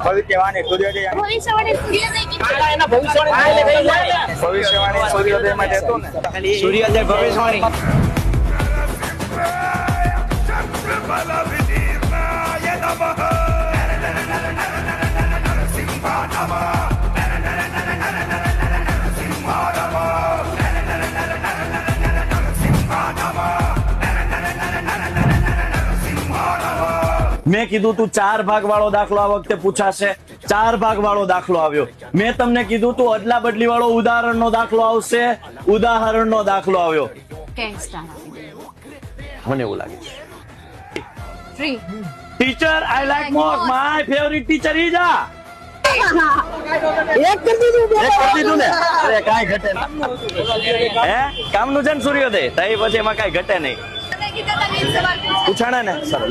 ભવિષ્યવાણી સૂર્યોદય ભવિષ્યવાણી સૂર્યોદય ભવિષ્યવાણી સૂર્યોદય માટે હતું ને સૂર્યોદય ભવિષ્યવાણી મેં કીધું તું 4 ભાગ વાળો દાખલો આ વખતે પૂછાશે 4 ભાગ વાળો દાખલો આવ્યો મેં તમને કીધું તું અદલા બદલી વાળો ઉદાહરણનો દાખલો આવશે ઉદાહરણનો દાખલો આવ્યો મને એવું લાગે છે teacher I like more my favourite teacher is એક કરી દીધું ને અરે કાઈ ઘટે નહીં હે કામનું છે ને સૂર્યોદય તઈ પછી એમાં કાઈ ઘટે નહીં પૂછાણા ને સર